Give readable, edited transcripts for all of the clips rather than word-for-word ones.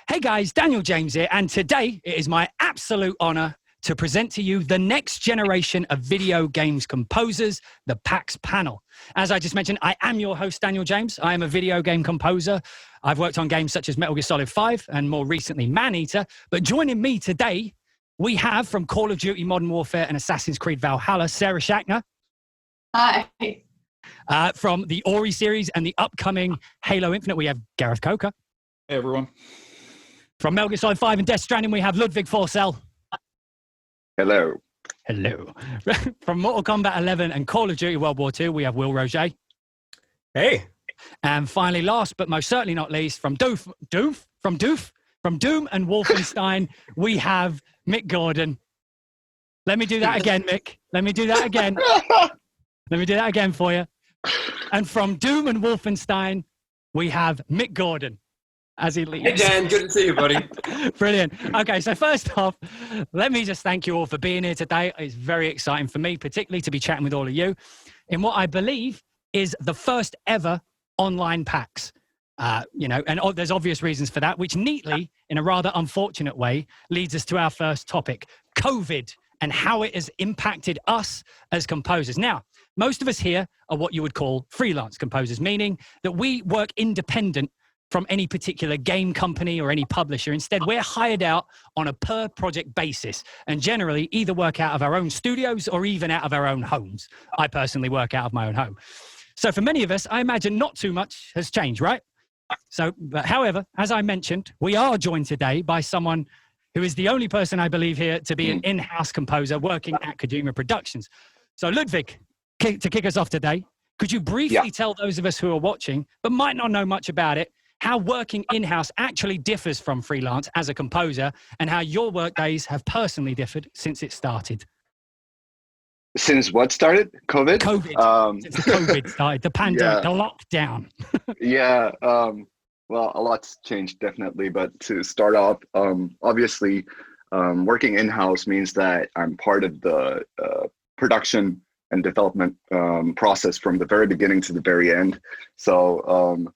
Hey guys, Daniel James here, and today it is my absolute honor to present to you the next generation of video games composers, the PAX panel. As I just mentioned, I am your host, Daniel James. I am a video game composer. I've worked on games such as Metal Gear Solid 5 and more recently MANEATER. But joining me today, we have from Call of Duty Modern Warfare and Assassin's Creed Valhalla, Sarah Schachner. Hi. From the Ori series and the upcoming Halo Infinite, we have Gareth Coker. Hey, everyone. From Metal Gear Solid 5 and Death Stranding, we have Ludvig Forssell. Hello. Hello. From Mortal Kombat 11 and Call of Duty World War II, we have Wilbert Roget. Hey. And finally, last but most certainly not least, from Doom and Wolfenstein, we have Mick Gordon. Let me do that again, Mick. Let me do that again. Let me do that again for you. And from Doom and Wolfenstein, we have Mick Gordon as he leaves. Hey, Dan. Good to see you, buddy. Brilliant. Okay, so first off, let me just thank you all for being here today. It's very exciting for me, particularly to be chatting with all of you in what I believe is the first ever online PAX. And there's obvious reasons for that, which neatly, in a rather unfortunate way, leads us to our first topic, COVID, and how it has impacted us as composers. Now, most of us here are what you would call freelance composers, meaning that we work independent from any particular game company or any publisher. Instead, we're hired out on a per project basis and generally either work out of our own studios or even out of our own homes. I personally work out of my own home. So for many of us, I imagine not too much has changed, right? But however, as I mentioned, we are joined today by someone who is the only person I believe here to be an in-house composer working at Kojima Productions. So Ludvig, to kick us off today, could you briefly tell those of us who are watching, but might not know much about it, how working in-house actually differs from freelance as a composer and how your work days have personally differed since it started? Since what started? COVID? Since COVID started, the pandemic, the lockdown. Well, a lot's changed definitely, but to start off, obviously, working in-house means that I'm part of the production and development process from the very beginning to the very end. So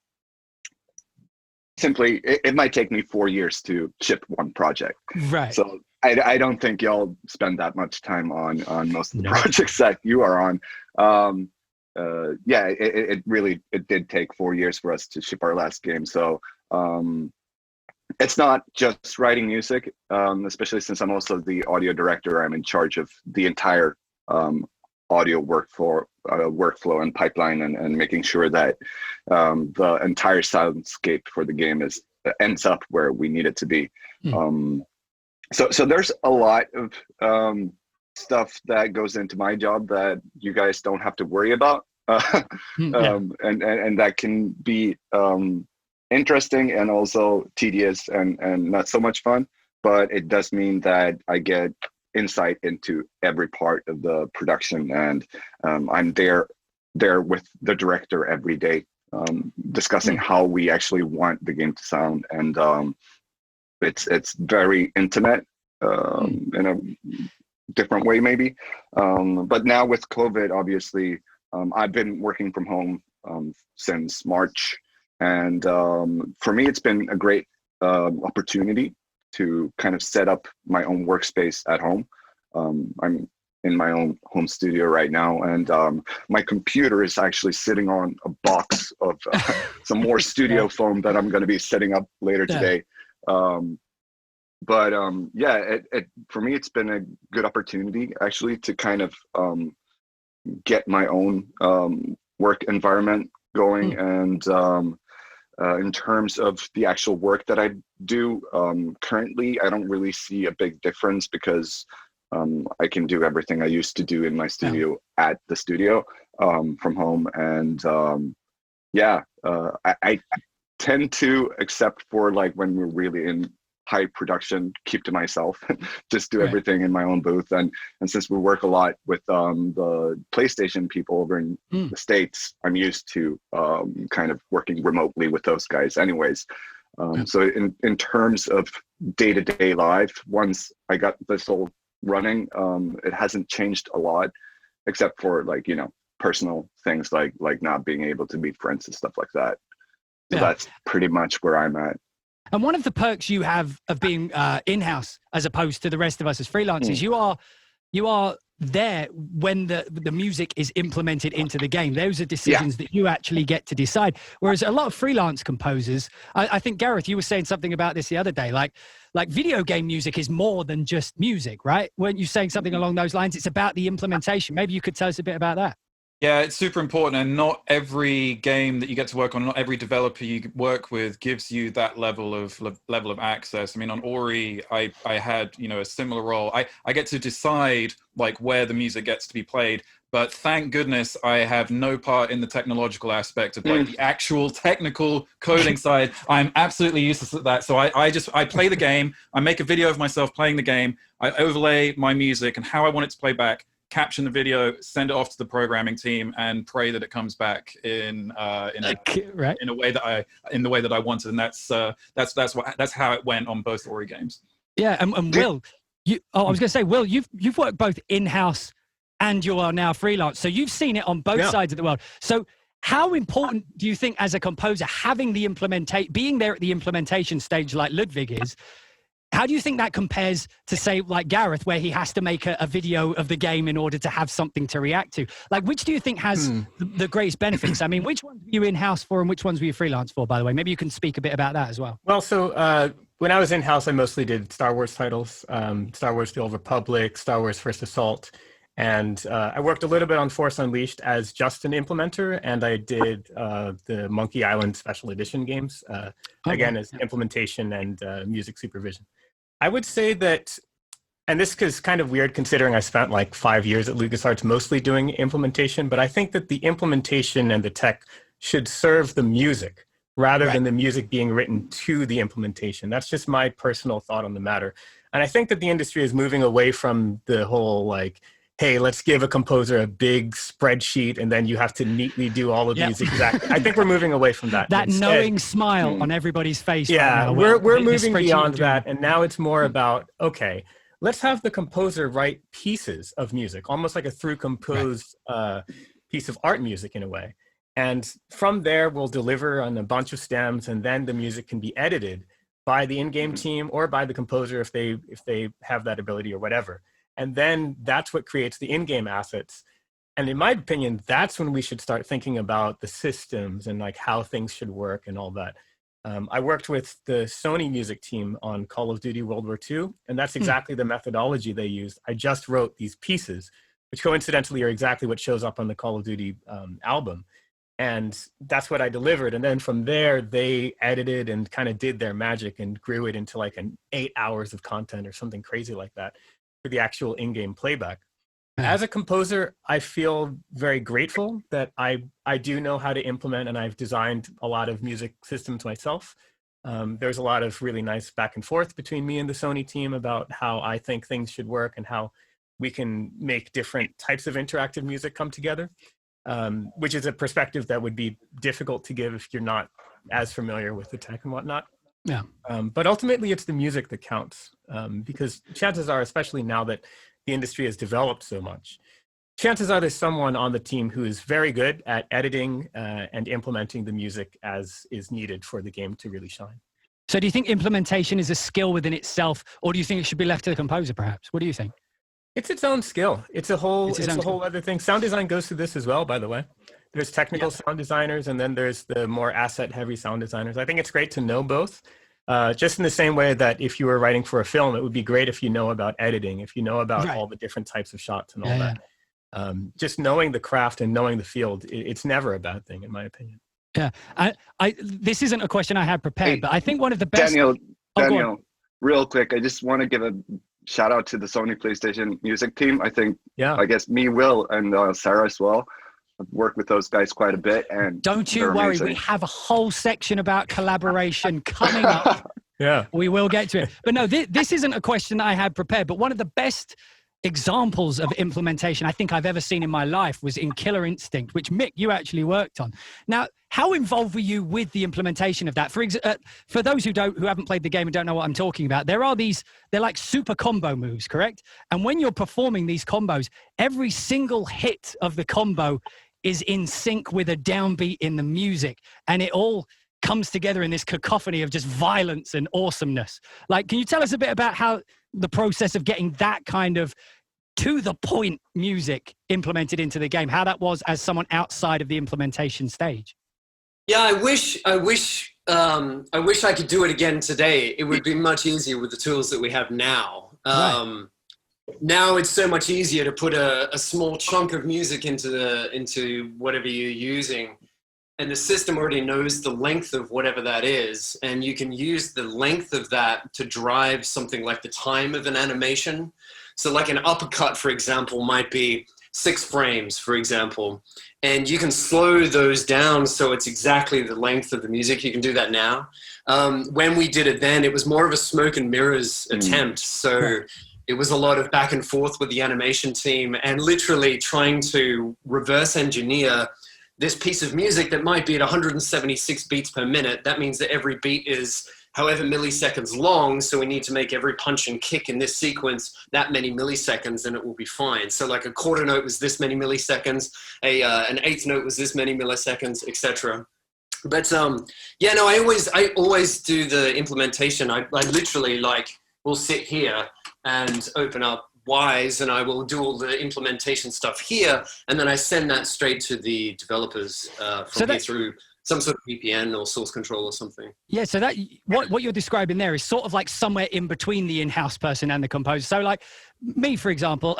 simply, it might take me 4 years to ship one project. Right. So I don't think y'all spend that much time on most of the projects that you are on. It did take 4 years for us to ship our last game. So it's not just writing music, especially since I'm also the audio director. I'm in charge of the entire audio workflow and pipeline and making sure that the entire soundscape for the game ends up where we need it to be. So there's a lot of stuff that goes into my job that you guys don't have to worry about. And that can be interesting and also tedious and not so much fun, but it does mean that I get insight into every part of the production, and I'm there with the director every day, discussing how we actually want the game to sound, and it's very intimate in a different way maybe. But now with COVID, obviously, I've been working from home since March, and for me, it's been a great opportunity to kind of set up my own workspace at home. I'm in my own home studio right now, and my computer is actually sitting on a box of some more studio foam that I'm going to be setting up later today. For me, it's been a good opportunity actually to kind of get my own work environment going, and in terms of the actual work that I do currently, I don't really see a big difference because I can do everything I used to do in my studio at the studio from home. And I tend to, except for like when we're really in high production, keep to myself, just do everything in my own booth. And since we work a lot with the PlayStation people over in the States, I'm used to kind of working remotely with those guys anyways. So in terms of day-to-day life, once I got this all running, it hasn't changed a lot, except for like, personal things like not being able to meet friends and stuff like that. So that's pretty much where I'm at. And one of the perks you have of being in-house as opposed to the rest of us as freelancers, you are there when the music is implemented into the game. Those are decisions that you actually get to decide. Whereas a lot of freelance composers, I think, Gareth, you were saying something about this the other day, like video game music is more than just music, right? Weren't you saying something along those lines? It's about the implementation. Maybe you could tell us a bit about that. Yeah, it's super important, and not every game that you get to work on, not every developer you work with gives you that level of access. I mean, on Ori, I had, you know, a similar role. I get to decide like where the music gets to be played, but thank goodness I have no part in the technological aspect of like the actual technical coding side. I'm absolutely useless at that. So I play the game, I make a video of myself playing the game, I overlay my music and how I want it to play back, caption the video, send it off to the programming team, and pray that it comes back in a way that I wanted. And that's how it went on both Ori games. Yeah, and Will, I was going to say, Will, you've worked both in-house and you are now freelance, so you've seen it on both sides of the world. So how important do you think, as a composer, having the being there at the implementation stage like Ludvig is? How do you think that compares to, say, like Gareth, where he has to make a video of the game in order to have something to react to? Like, which do you think has the greatest benefits? I mean, which ones were you in-house for and which ones were you freelance for, by the way? Maybe you can speak a bit about that as well. Well, so when I was in-house, I mostly did Star Wars titles, Star Wars The Old Republic, Star Wars First Assault. And I worked a little bit on Force Unleashed as just an implementer, and I did the Monkey Island Special Edition games, again, as implementation and music supervision. I would say that, and this is kind of weird considering I spent like 5 years at LucasArts mostly doing implementation, but I think that the implementation and the tech should serve the music rather than the music being written to the implementation. That's just my personal thought on the matter. And I think that the industry is moving away from the whole like, hey, let's give a composer a big spreadsheet and then you have to neatly do all of these exactly. I think we're moving away from that. That instead, knowing smile on everybody's face. Yeah, we're moving beyond that. And now it's more about, okay, let's have the composer write pieces of music, almost like a through composed piece of art music in a way. And from there, we'll deliver on a bunch of stems, and then the music can be edited by the in-game team or by the composer if they have that ability or whatever. And then that's what creates the in-game assets. And in my opinion, that's when we should start thinking about the systems and like how things should work and all that. I worked with the Sony music team on Call of Duty World War II, and that's exactly the methodology they used. I just wrote these pieces, which coincidentally are exactly what shows up on the Call of Duty album. And that's what I delivered. And then from there, they edited and kind of did their magic and grew it into like 8 hours of content or something crazy like that for the actual in-game playback. As a composer, I feel very grateful that I do know how to implement, and I've designed a lot of music systems myself. There's a lot of really nice back and forth between me and the Sony team about how I think things should work and how we can make different types of interactive music come together, which is a perspective that would be difficult to give if you're not as familiar with the tech and whatnot. Yeah. But ultimately, it's the music that counts, because chances are, especially now that the industry has developed so much, chances are there's someone on the team who is very good at editing and implementing the music as is needed for the game to really shine. So do you think implementation is a skill within itself, or do you think it should be left to the composer, perhaps? What do you think? It's its own skill. It's a whole other thing. Sound design goes through this as well, by the way. There's technical sound designers, and then there's the more asset-heavy sound designers. I think it's great to know both. Just in the same way that if you were writing for a film, it would be great if you know about editing, if you know about all the different types of shots and all that. Just knowing the craft and knowing the field, it's never a bad thing, in my opinion. Yeah, this isn't a question I had prepared, but I think one of the best... Daniel, real quick, I just want to give a shout out to the Sony PlayStation music team. I think, I guess me, Will, and Sarah as well. I've worked with those guys quite a bit, and don't you worry, amazing. We have a whole section about collaboration coming up. We will get to it. But no, this isn't a question I had prepared, but one of the best examples of implementation I think I've ever seen in my life was in Killer Instinct, which Mick, you actually worked on. Now, how involved were you with the implementation of that? For those who haven't played the game and don't know what I'm talking about, they're like super combo moves, correct? And when you're performing these combos, every single hit of the combo is in sync with a downbeat in the music, and it all comes together in this cacophony of just violence and awesomeness. Like, can you tell us a bit about how the process of getting that kind of to the point music implemented into the game, how that was as someone outside of the implementation stage? Yeah, I wish I could do it again today. It would be much easier with the tools that we have now. Now it's so much easier to put a small chunk of music into whatever you're using, and the system already knows the length of whatever that is, and you can use the length of that to drive something like the time of an animation. So like an uppercut, for example, might be 6 frames, for example, and you can slow those down so it's exactly the length of the music. You can do that now. When we did it then, it was more of a smoke and mirrors attempt. So it was a lot of back and forth with the animation team and literally trying to reverse engineer this piece of music that might be at 176 beats per minute. That means that every beat is however milliseconds long, so we need to make every punch and kick in this sequence that many milliseconds, and it will be fine. So like a quarter note was this many milliseconds, an eighth note was this many milliseconds, etc. But yeah, no, I always do the implementation. I literally will sit here and open up WISE, and I will do all the implementation stuff here, and then I send that straight to the developers here through some sort of VPN or source control or something. Yeah, so that what you're describing there is sort of like somewhere in between the in-house person and the composer. So like me, for example,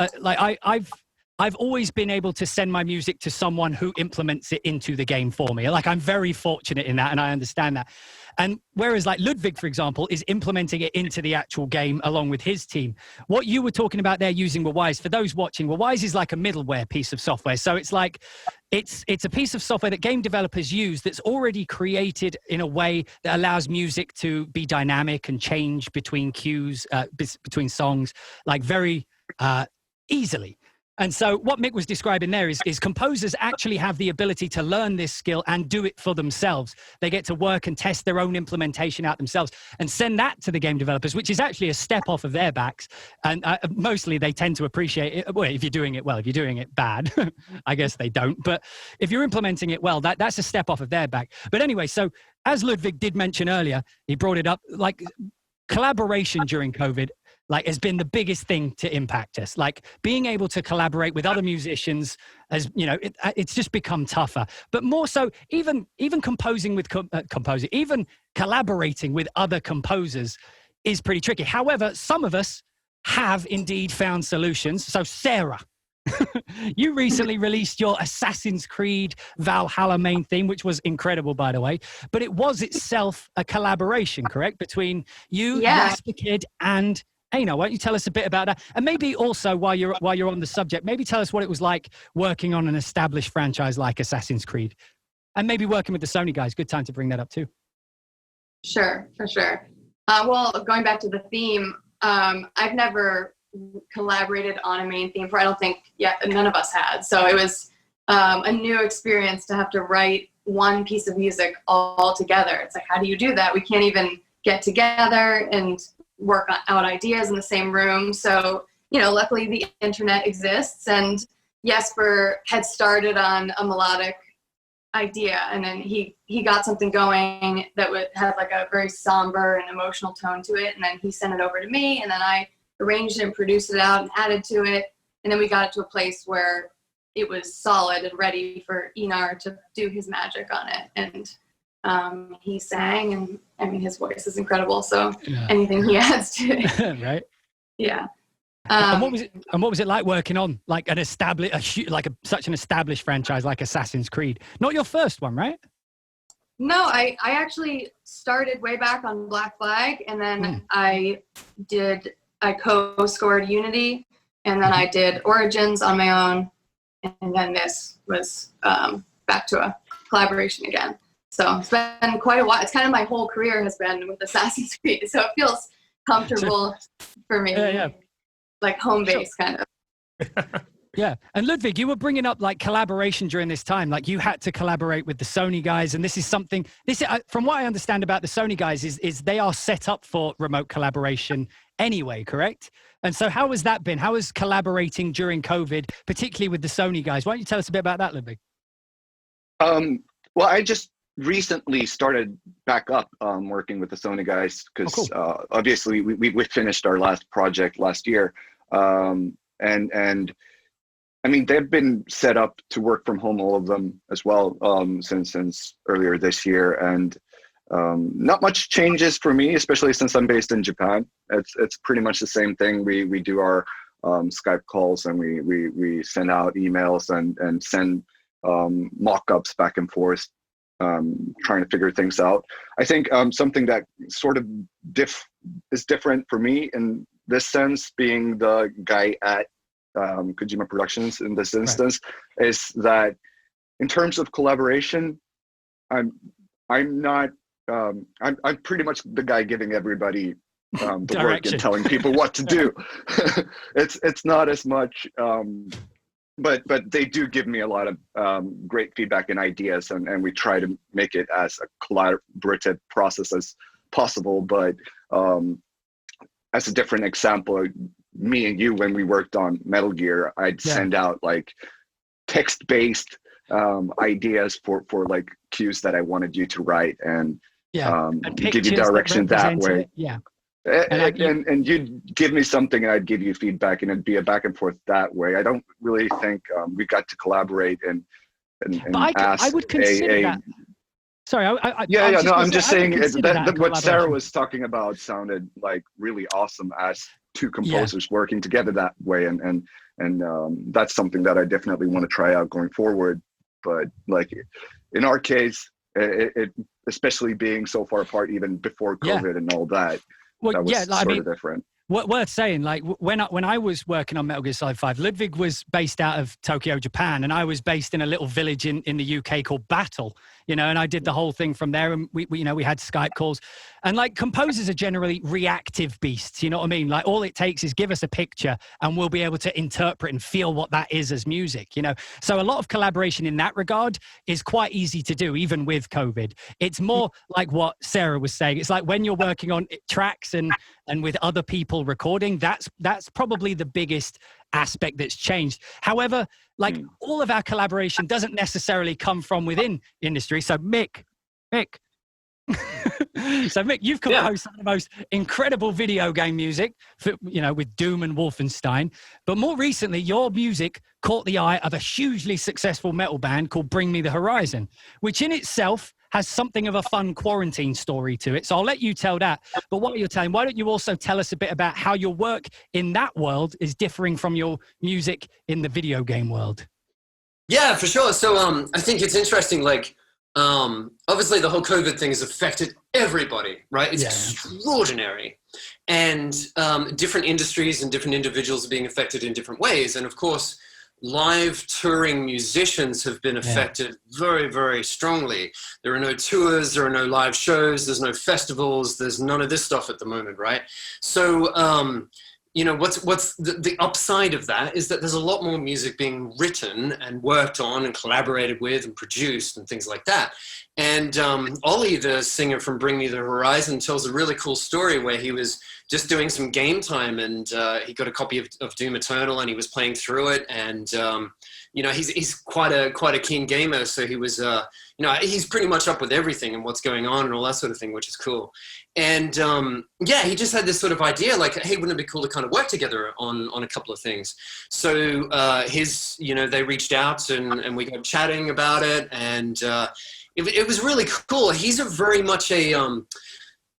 I've always been able to send my music to someone who implements it into the game for me. Like, I'm very fortunate in that, and I understand that. And whereas like Ludvig, for example, is implementing it into the actual game along with his team. What you were talking about there using WWII, for those watching, WWII is like a middleware piece of software. So it's like, it's a piece of software that game developers use that's already created in a way that allows music to be dynamic and change between cues, between songs, like very easily. And so what Mick was describing there is composers actually have the ability to learn this skill and do it for themselves. They get to work and test their own implementation out themselves and send that to the game developers, which is actually a step off of their backs. And mostly they tend to appreciate it. Well, if you're doing it well, if you're doing it bad, I guess they don't. But if you're implementing it well, that's a step off of their back. But anyway, so as Ludvig did mention earlier, he brought it up, like collaboration during COVID has been the biggest thing to impact us. Like being able to collaborate with other musicians, as you know, it's just become tougher. But more so, even composing with even collaborating with other composers is pretty tricky. However, some of us have indeed found solutions. So Sarah, you recently released your Assassin's Creed Valhalla main theme, which was incredible, by the way. But it was itself a collaboration, correct, between you, Jasper Kid, and Aino. Why don't you tell us a bit about that? And maybe also, while you're on the subject, maybe tell us what it was like working on an established franchise like Assassin's Creed, and maybe working with the Sony guys. Good time to bring that up too. Sure, for sure. Well, going back to the theme, I've never collaborated on a main theme for, I don't think none of us had. So it was a new experience to have to write one piece of music all together. It's like, how do you do that? We can't even get together and work out ideas in the same room. So, you know, luckily the internet exists, and Jesper had started on a melodic idea, and then he got something going that would have like a very somber and emotional tone to it, and then he sent it over to me, and then I arranged it and produced it out and added to it, and then we got it to a place where it was solid and ready for Einar to do his magic on it. And he sang, and I mean, his voice is incredible. So anything he adds to it, right? Yeah. And what was it like working on like an such an established franchise like Assassin's Creed? Not your first one, right? No, I actually started way back on Black Flag, and then I co-scored Unity, and then I did Origins on my own, and then this was back to a collaboration again. So it's been quite a while. It's kind of my whole career has been with Assassin's Creed, so it feels comfortable for me. Yeah. Like home base, kind of. Yeah. And Ludvig, you were bringing up like collaboration during this time. Like you had to collaborate with the Sony guys. And this is something, from what I understand about the Sony guys is they are set up for remote collaboration anyway, correct? And so how has that been? How is collaborating during COVID, particularly with the Sony guys? Why don't you tell us a bit about that, Ludvig? Well, I just recently started back up working with the Sony guys because obviously we finished our last project last year, and I mean they've been set up to work from home, all of them as well, since earlier this year, and not much changes for me, especially since I'm based in Japan. It's pretty much the same thing. We do our Skype calls, and we send out emails and send mock-ups back and forth, trying to figure things out. I think something that sort of is different for me in this sense, being the guy at Kojima Productions in this instance, is that in terms of collaboration, I'm not I'm pretty much the guy giving everybody the work and telling people what to do. It's not as much, but they do give me a lot of great feedback and ideas, and we try to make it as a collaborative process as possible. But as a different example, me and you, when we worked on Metal Gear, I'd send out like text-based ideas for like cues that I wanted you to write, and give you direction that way. And you'd give me something and I'd give you feedback, and it'd be a back and forth that way. I don't really think we got to collaborate and ask I would consider that. Sorry, I'm just saying that what Sarah was talking about sounded like really awesome as two composers working together that way, and that's something that I definitely want to try out going forward. But like in our case, it especially being so far apart even before COVID and all that. Well, that was sort of different. Worth saying, like when I was working on Metal Gear Solid 5, Ludvig was based out of Tokyo, Japan, and I was based in a little village in the UK called Battle, and I did the whole thing from there, and we had Skype calls, and like composers are generally reactive beasts, you know what I mean? Like all it takes is give us a picture and we'll be able to interpret and feel what that is as music, So a lot of collaboration in that regard is quite easy to do, even with COVID. It's more like what Sarah was saying. It's like when you're working on tracks and with other people recording, that's probably the biggest aspect that's changed. However, like all of our collaboration doesn't necessarily come from within industry. So Mick, you've composed some of the most incredible video game music, with Doom and Wolfenstein. But more recently, your music caught the eye of a hugely successful metal band called Bring Me the Horizon, which in itself has something of a fun quarantine story to it. So I'll let you tell that. But what you're telling, why don't you also tell us a bit about how your work in that world is differing from your music in the video game world? Yeah, for sure. So I think it's interesting, like, obviously the whole COVID thing has affected everybody, right? It's extraordinary. And different industries and different individuals are being affected in different ways. And of course, live touring musicians have been affected very, very strongly. There are no tours, there are no live shows, there's no festivals, there's none of this stuff at the moment, right? So, what's the upside of that is that there's a lot more music being written and worked on and collaborated with and produced and things like that. And Ollie, the singer from Bring Me the Horizon, tells a really cool story where he was just doing some game time, and he got a copy of Doom Eternal, and he was playing through it. And he's quite a keen gamer, so he was he's pretty much up with everything and what's going on and all that sort of thing, which is cool. And he just had this sort of idea, like, hey, wouldn't it be cool to kind of work together on a couple of things? So they reached out and we got chatting about it, and it was really cool. He's a very much a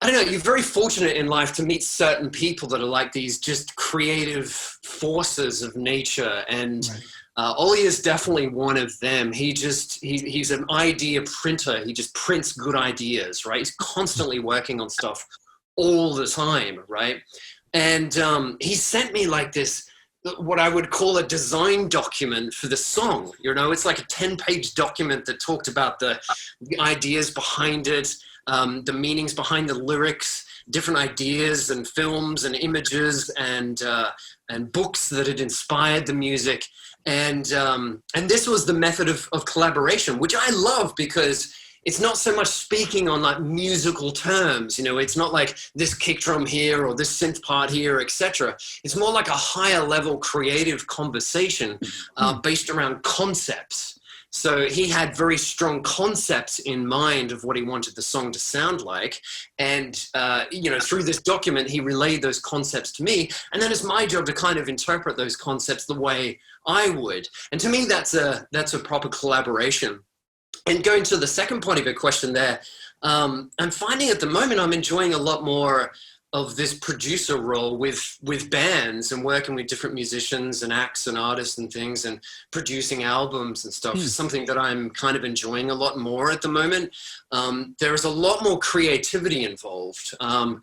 you're very fortunate in life to meet certain people that are like these just creative forces of nature. And Ollie is definitely one of them. He's an idea printer. He just prints good ideas, right? He's constantly working on stuff all the time, right? And he sent me like this, what I would call a design document for the song. It's like a 10-page document that talked about the ideas behind it, the meanings behind the lyrics, different ideas and films and images and books that had inspired the music. And this was the method of collaboration, which I love because it's not so much speaking on like musical terms. It's not like this kick drum here or this synth part here, etc. It's more like a higher level creative conversation based around concepts. So he had very strong concepts in mind of what he wanted the song to sound like. And, you know, through this document, he relayed those concepts to me. And then it's my job to kind of interpret those concepts the way I would. And to me, that's a proper collaboration. And going to the second part of your question there, I'm finding at the moment I'm enjoying a lot more of this producer role with bands and working with different musicians and acts and artists and things and producing albums and stuff is something that I'm kind of enjoying a lot more at the moment. There is a lot more creativity involved. On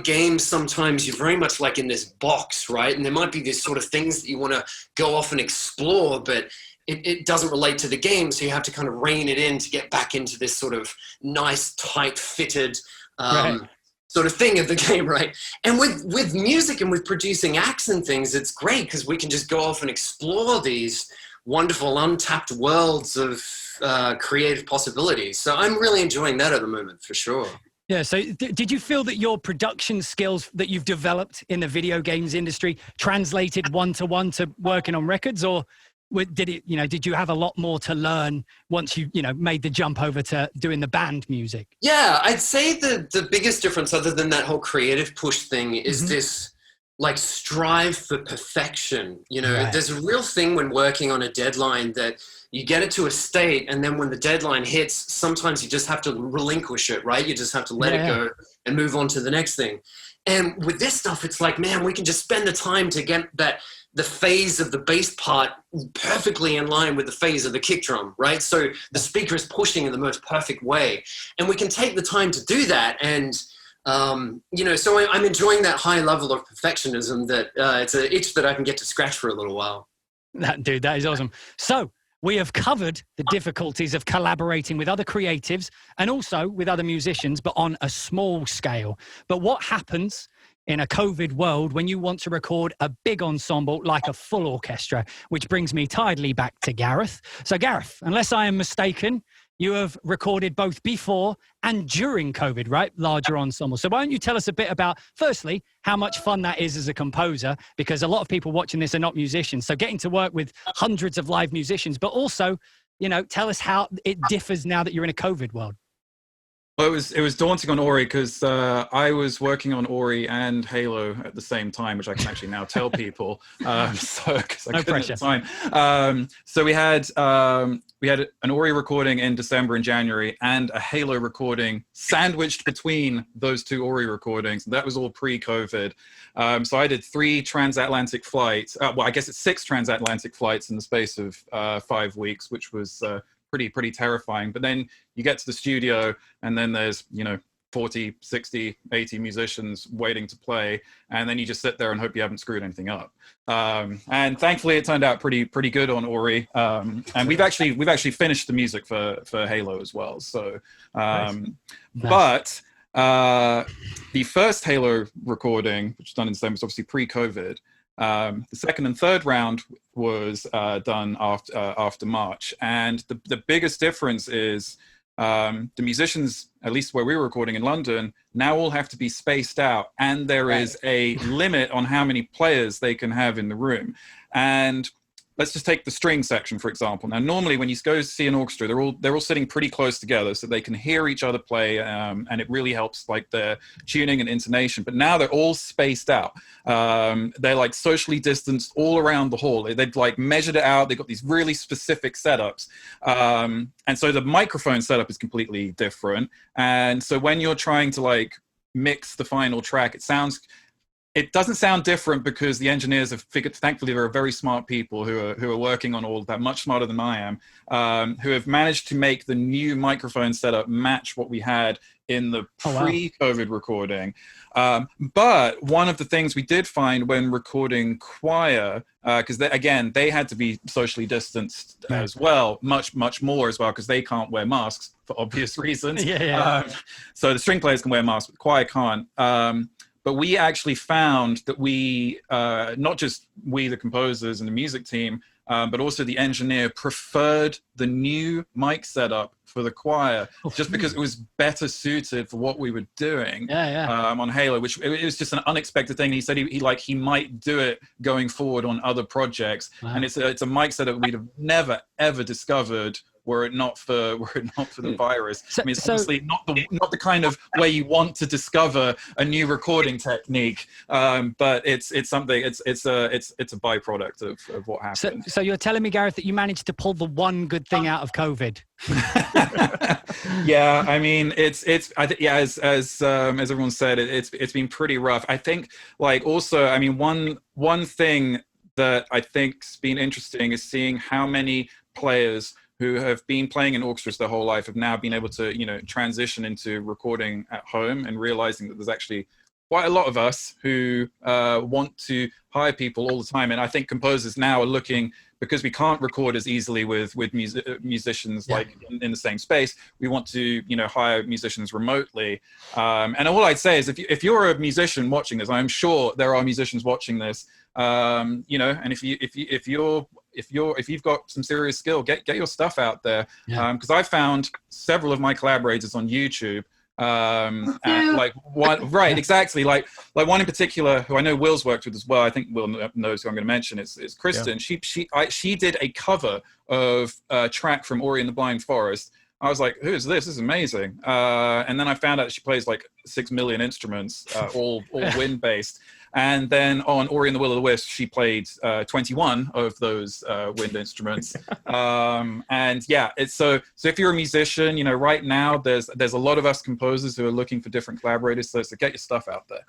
games, sometimes you're very much like in this box, right? And there might be these sort of things that you want to go off and explore, but it doesn't relate to the game. So you have to kind of rein it in to get back into this sort of nice, tight fitted, sort of thing of the game, right? And with music and with producing acts and things, it's great because we can just go off and explore these wonderful untapped worlds of creative possibilities. So I'm really enjoying that at the moment, for sure. Yeah, so did you feel that your production skills that you've developed in the video games industry translated one-to-one to working on records, or did you have a lot more to learn once you made the jump over to doing the band music? Yeah, I'd say the biggest difference, other than that whole creative push thing, is this like strive for perfection. You know, there's a real thing when working on a deadline that you get it to a state, and then when the deadline hits, sometimes you just have to relinquish it, right? You just have to let it go and move on to the next thing. And with this stuff, it's like, man, we can just spend the time to get the phase of the bass part perfectly in line with the phase of the kick drum, right? So the speaker is pushing in the most perfect way. And we can take the time to do that. And, so I'm enjoying that high level of perfectionism that it's an itch that I can get to scratch for a little while. That is awesome. So we have covered the difficulties of collaborating with other creatives and also with other musicians, but on a small scale. But what happens in a COVID world when you want to record a big ensemble like a full orchestra, which brings me tidily back to Gareth. So Gareth, unless I am mistaken, you have recorded both before and during COVID, right? Larger ensembles. So why don't you tell us a bit about, firstly, how much fun that is as a composer, because a lot of people watching this are not musicians. So getting to work with hundreds of live musicians, but also, tell us how it differs now that you're in a COVID world. Well, it was daunting on Ori because I was working on Ori and Halo at the same time, which I can actually now tell people. Because I couldn't at the time. So we had an Ori recording in December and January, and a Halo recording sandwiched between those two Ori recordings. That was all pre-COVID. So I did 3 transatlantic flights. Well, I guess it's 6 transatlantic flights in the space of 5 weeks, which was pretty terrifying. But then you get to the studio and then there's 40, 60, 80 musicians waiting to play, and then you just sit there and hope you haven't screwed anything up. And thankfully it turned out pretty good on Ori, and we've actually finished the music for Halo as well. So but the first Halo recording, which was done in December, was obviously pre-COVID. The second and third round was done after March, and the biggest difference is the musicians, at least where we were recording in London, now all have to be spaced out, and there is a limit on how many players they can have in the room. And let's just take the string section, for example. Now, normally when you go see an orchestra, they're all sitting pretty close together so they can hear each other play, and it really helps like their tuning and intonation. But now they're all spaced out. They're like socially distanced all around the hall. They've like measured it out. They've got these really specific setups. And so the microphone setup is completely different. And so when you're trying to like mix the final track, it doesn't sound different because the engineers have figured, thankfully there are very smart people who are working on all of that, much smarter than I am, who have managed to make the new microphone setup match what we had in the pre-COVID recording. But one of the things we did find when recording choir, because they had to be socially distanced as well, much more as well, because they can't wear masks for obvious reasons. So the string players can wear masks, but choir can't. But we actually found that we, not just we, the composers and the music team, but also the engineer preferred the new mic setup for the choir just because it was better suited for what we were doing on Halo, which it was just an unexpected thing. He said he might do it going forward on other projects. Wow. And it's a mic setup we'd have never ever discovered were it not for the virus. I mean, it's obviously not the kind of way you want to discover a new recording technique, but it's something. It's a byproduct of what happened. So you're telling me, Gareth, that you managed to pull the one good thing out of COVID? Yeah, I mean, as everyone said, it's been pretty rough. I think, like, also, I mean, one thing that I think's been interesting is seeing how many players who have been playing in orchestras their whole life have now been able to, transition into recording at home, and realizing that there's actually quite a lot of us who want to hire people all the time. And I think composers now are looking, because we can't record as easily with musicians like in the same space, we want to hire musicians remotely. And all I'd say is, if you're a musician watching this, I'm sure there are musicians watching this, and if you've got some serious skill, get your stuff out there. Because I found several of my collaborators on YouTube. Like one in particular who I know Will's worked with as well. I think Will knows who I'm going to mention. It's Kristen. She did a cover of a track from Ori and the Blind Forest. I was like, who is this? This is amazing. And then I found out that she plays like 6 million instruments, all wind based. And then on Ori and the Will of the Wisps, she played 21 of those wind instruments. And yeah, it's so if you're a musician, right now there's a lot of us composers who are looking for different collaborators. So get your stuff out there.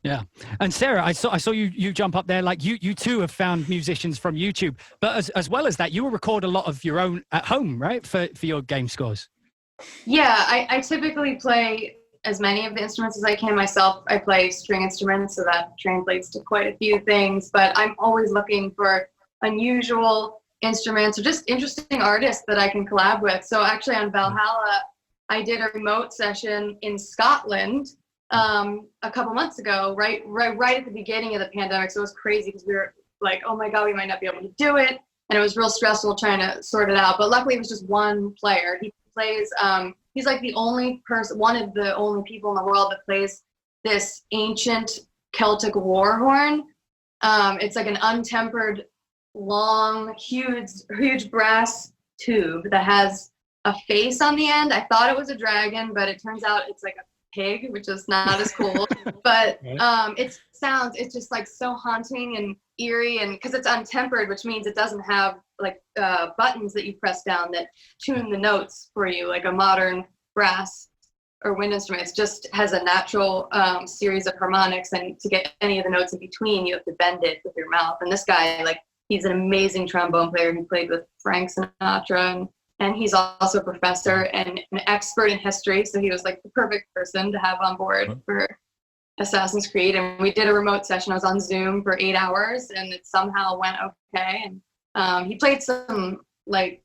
Yeah. And Sarah, I saw you jump up there. Like you too have found musicians from YouTube, but as well as that, you will record a lot of your own at home, right? For your game scores. Yeah, I typically play as many of the instruments as I can myself. I play string instruments, so that translates to quite a few things, but I'm always looking for unusual instruments or just interesting artists that I can collab with. So actually on Valhalla, I did a remote session in Scotland a couple months ago, right at the beginning of the pandemic. So it was crazy because we were like, oh my God, we might not be able to do it. And it was real stressful trying to sort it out. But luckily it was just one player. He plays, he's like the only person, one of the only people in the world that plays this ancient Celtic war horn. It's like an untempered, long, huge brass tube that has a face on the end. I thought it was a dragon, but it turns out it's like a pig, which is not as cool. But it's just like so haunting and eerie, and because it's untempered, which means it doesn't have like buttons that you press down that tune the notes for you like a modern brass or wind instrument. It just has a natural series of harmonics, and to get any of the notes in between, you have to bend it with your mouth. And this guy, like, he's an amazing trombone player. He played with Frank Sinatra, and he's also a professor and an expert in history. So he was like the perfect person to have on board for Assassin's Creed. And we did a remote session. I was on Zoom for 8 hours, and it somehow went okay. And he played some like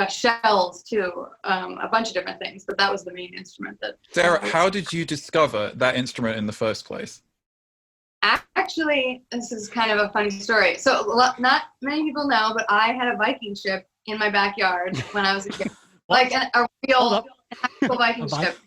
shells too, a bunch of different things, but that was the main instrument. Sarah, how did you discover that instrument in the first place? Actually, this is kind of a funny story. So not many people know, but I had a Viking ship in my backyard when I was a kid. Like a real actual Viking ship.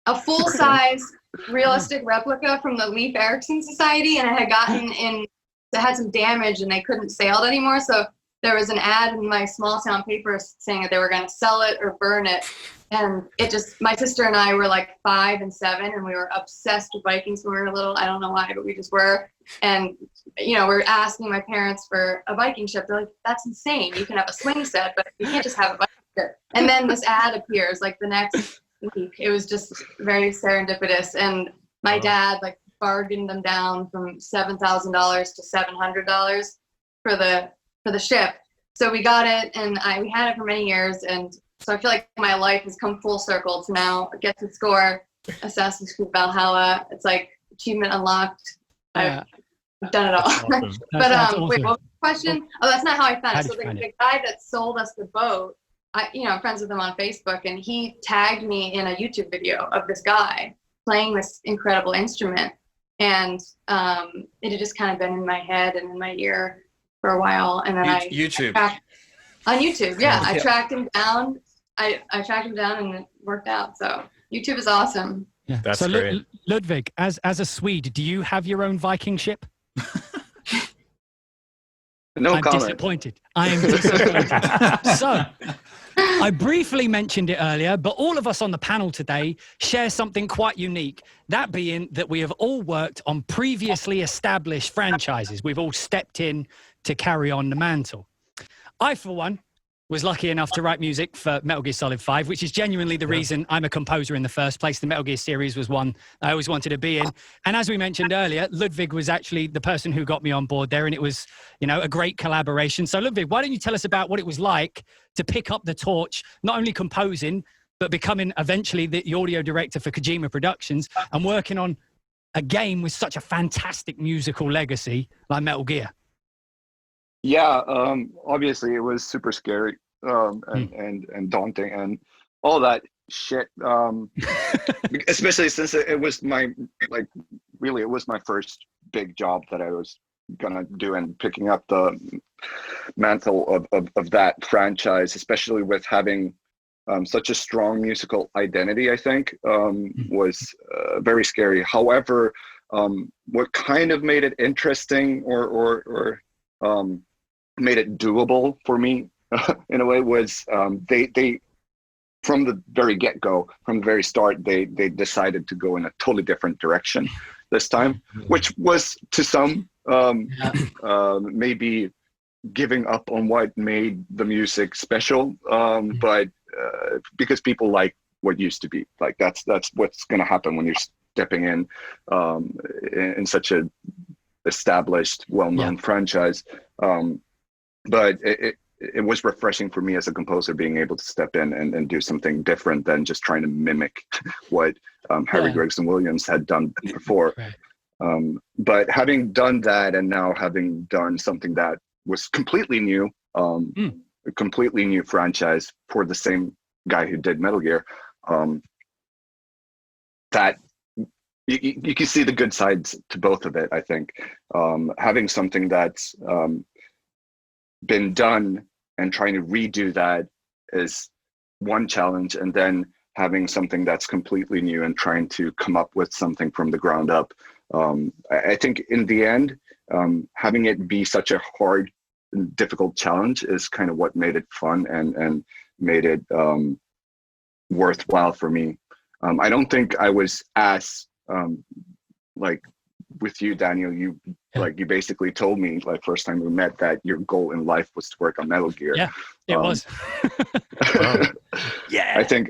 A full-size, realistic replica from the Leif Erikson Society, and it had gotten in, it had some damage and they couldn't sail it anymore. So there was an ad in my small town paper saying that they were going to sell it or burn it. And it just, my sister and I were like 5 and 7, and we were obsessed with Vikings when we were little. I don't know why, but we just were. And, we're asking my parents for a Viking ship. They're like, that's insane. You can have a swing set, but you can't just have a Viking ship. And then this ad appears like the next week. It was just very serendipitous. And my dad like bargained them down from $7,000 to $700 for the ship. So we got it, and we had it for many years. And so I feel like my life has come full circle to now get to score Assassin's Creed Valhalla. It's like achievement unlocked. I've done it all. Awesome. But awesome. Wait, what was the question? Oh, that's not how I found it. So the guy that sold us the boat, I'm friends with him on Facebook, and he tagged me in a YouTube video of this guy playing this incredible instrument. And it had just kind of been in my head and in my ear for a while, and then YouTube. On YouTube, yeah. I tracked him down. I tracked him down, and it worked out. So YouTube is awesome. Yeah. That's so great. Ludvig, as a Swede, do you have your own Viking ship? No I'm comment. disappointed. I am disappointed. So, I briefly mentioned it earlier, but all of us on the panel today share something quite unique. That being that we have all worked on previously established franchises. We've all stepped in to carry on the mantle. I, for one, was lucky enough to write music for Metal Gear Solid 5, which is genuinely the reason I'm a composer in the first place. The Metal Gear series was one I always wanted to be in. And as we mentioned earlier, Ludvig was actually the person who got me on board there, and it was, you know, a great collaboration. So Ludvig, why don't you tell us about what it was like to pick up the torch, not only composing, but becoming eventually the audio director for Kojima Productions and working on a game with such a fantastic musical legacy like Metal Gear? Yeah, obviously it was super scary and daunting and all that shit. Especially since it was my it was my first big job that I was gonna do, and picking up the mantle of that franchise, especially with having such a strong musical identity, I think was very scary. However, what kind of made it interesting or made it doable for me in a way was they from the very get-go, from the very start, they decided to go in a totally different direction this time, which was to some maybe giving up on what made the music special, but because people like what used to be. Like that's what's going to happen when you're stepping in such a established, well-known franchise. But it was refreshing for me as a composer being able to step in and do something different than just trying to mimic what Harry Gregson Williams had done before. Right. But having done that, and now having done something that was completely new, a completely new franchise for the same guy who did Metal Gear, that you can see the good sides to both of it, I think. Having something that's been done and trying to redo that is one challenge, and then having something that's completely new and trying to come up with something from the ground up. I think in the end, having it be such a hard, difficult challenge is kind of what made it fun and made it worthwhile for me. I don't think I was as like with you, Daniel, you basically told me like first time we met that your goal in life was to work on Metal Gear. Yeah, it was. Yeah. I think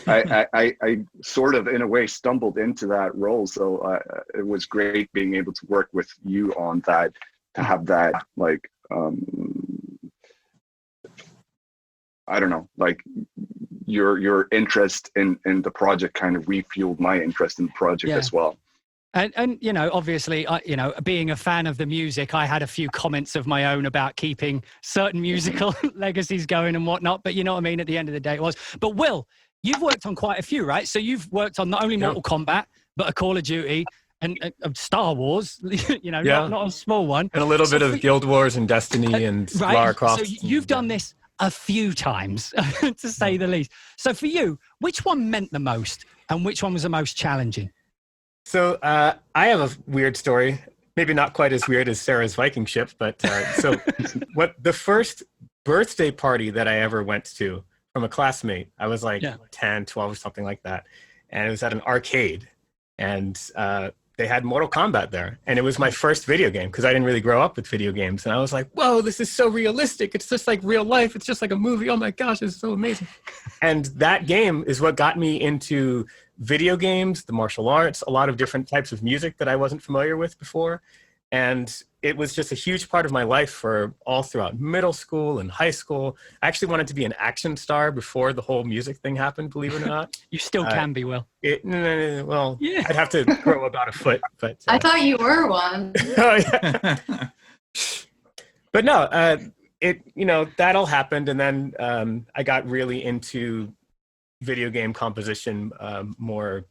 I sort of in a way stumbled into that role. So it was great being able to work with you on that, to have that like, I don't know, like your interest in the project kind of refueled my interest in the project as well. And you know, obviously, you know, being a fan of the music, I had a few comments of my own about keeping certain musical legacies going and whatnot. But you know what I mean? At the end of the day, it was. But Will, you've worked on quite a few, right? So you've worked on not only Mortal Kombat, but a Call of Duty and Star Wars, you know, not a small one. And a little bit of Guild Wars and Destiny and Lara Croft. So you've done this a few times, to say the least. So for you, which one meant the most and which one was the most challenging? So I have a weird story, maybe not quite as weird as Sarah's Viking ship, but so what the first birthday party that I ever went to from a classmate, I was like 10, 12 or something like that. And it was at an arcade, and they had Mortal Kombat there. And it was my first video game because I didn't really grow up with video games. And I was like, whoa, this is so realistic. It's just like real life. It's just like a movie. Oh my gosh, it's so amazing. And that game is what got me into video games, the martial arts, a lot of different types of music that I wasn't familiar with before. And it was just a huge part of my life for all throughout middle school and high school. I actually wanted to be an action star before the whole music thing happened, believe it or not. You still can be, Will. Well, I'd have to grow about a foot. But I thought you were one. Oh, yeah. But no, that all happened. And then I got really into video game composition more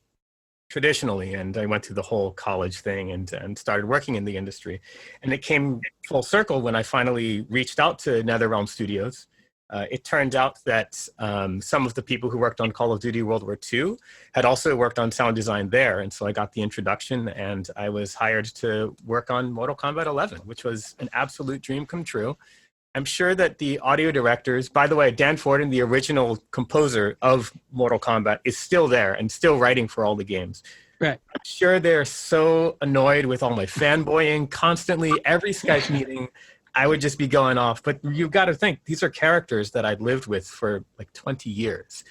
traditionally, and I went through the whole college thing and started working in the industry. And it came full circle when I finally reached out to NetherRealm Studios. It turned out that some of the people who worked on Call of Duty World War II had also worked on sound design there. And so I got the introduction, and I was hired to work on Mortal Kombat 11, which was an absolute dream come true. I'm sure that the audio directors, by the way, Dan Forden, the original composer of Mortal Kombat, is still there and still writing for all the games. Right. I'm sure they're so annoyed with all my fanboying constantly. Every Skype meeting, I would just be going off. But you've got to think, these are characters that I'd lived with for like 20 years.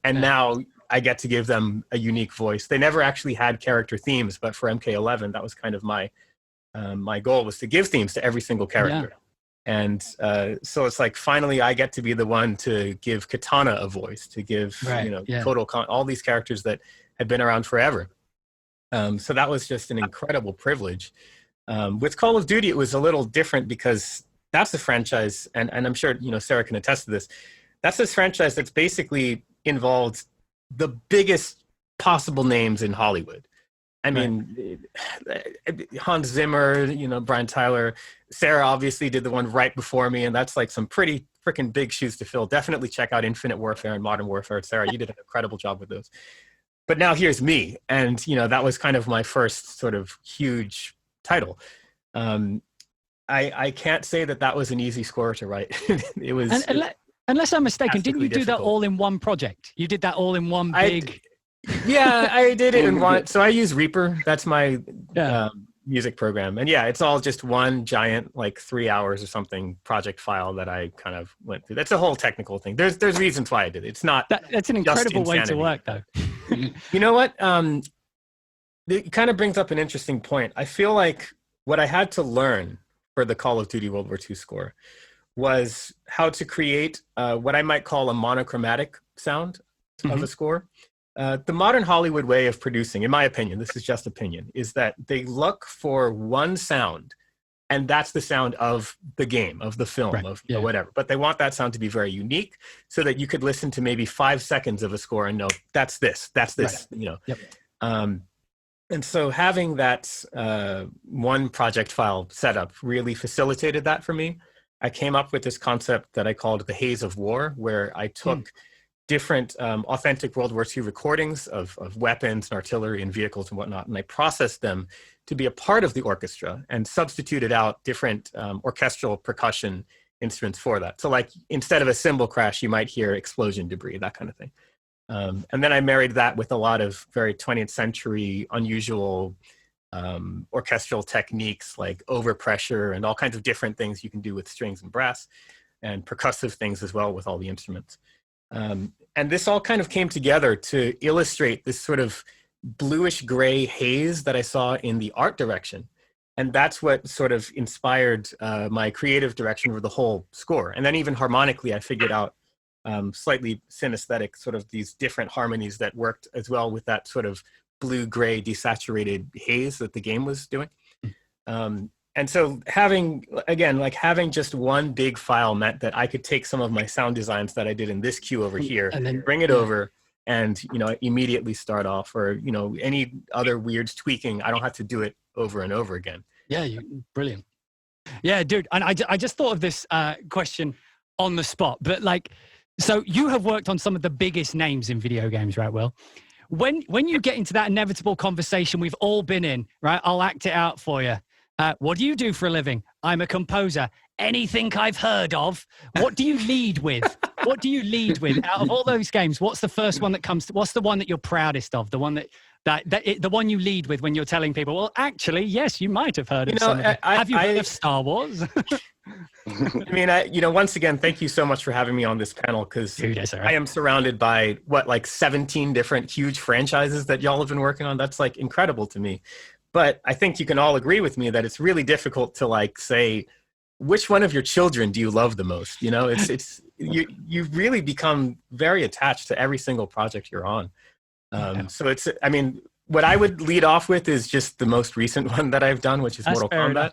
And now I get to give them a unique voice. They never actually had character themes, but for MK11, that was kind of my goal, was to give themes to every single character. Yeah. And so it's like, finally, I get to be the one to give Katana a voice, to give, Total Khan, all these characters that had been around forever. So that was just an incredible privilege. With Call of Duty, it was a little different because that's a franchise, and I'm sure, Sarah can attest to this. That's this franchise that's basically involved the biggest possible names in Hollywood. I mean, Hans Zimmer, Brian Tyler, Sarah obviously did the one right before me, and that's like some pretty freaking big shoes to fill. Definitely check out Infinite Warfare and Modern Warfare. Sarah, you did an incredible job with those. But now here's me, and that was kind of my first sort of huge title. I can't say that was an easy score to write. It was. Unless I'm mistaken, didn't you do that all in one project? You did that all in one big. Yeah, I did it in one. So I use Reaper. That's my music program. And yeah, it's all just one giant, like 3 hours or something project file that I kind of went through. That's a whole technical thing. There's reasons why I did it. It's not. That's an incredible way to work, though. You know what? It kind of brings up an interesting point. I feel like what I had to learn for the Call of Duty World War II score was how to create what I might call a monochromatic sound of a score. The modern Hollywood way of producing, in my opinion, this is just opinion, is that they look for one sound, and that's the sound of the game, of the film, of whatever. But they want that sound to be very unique, so that you could listen to maybe 5 seconds of a score and know that's this, and so having that one project file set up really facilitated that for me. I came up with this concept that I called the Haze of War, where I took different authentic World War II recordings of weapons and artillery and vehicles and whatnot, and I processed them to be a part of the orchestra and substituted out different orchestral percussion instruments for that. So like, instead of a cymbal crash, you might hear explosion debris, that kind of thing. And then I married that with a lot of very 20th century unusual orchestral techniques like overpressure and all kinds of different things you can do with strings and brass, and percussive things as well with all the instruments. And this all kind of came together to illustrate this sort of bluish gray haze that I saw in the art direction. And that's what sort of inspired my creative direction for the whole score. And then even harmonically, I figured out slightly synesthetic, sort of these different harmonies that worked as well with that sort of blue-gray desaturated haze that the game was doing. And so having just one big file meant that I could take some of my sound designs that I did in this cue over here and then bring it over and, immediately start off, or, any other weird tweaking, I don't have to do it over and over again. Yeah, brilliant. Yeah, dude. And I just thought of this question on the spot, but so you have worked on some of the biggest names in video games, right, Will? When you get into that inevitable conversation we've all been in, right? I'll act it out for you. What do you do for a living? I'm a composer. Anything I've heard of? What do you lead with? What do you lead with? Out of all those games, what's the first one that comes to, what's the one that you're proudest of? The one the one you lead with when you're telling people, well, actually, yes, you might have heard of some of it. Have you heard of Star Wars? I mean, once again, thank you so much for having me on this panel, because I am surrounded by 17 different huge franchises that y'all have been working on. That's incredible to me. But I think you can all agree with me that it's really difficult to say, which one of your children do you love the most? You really become very attached to every single project you're on. So what I would lead off with is just the most recent one that I've done, which is Mortal Kombat.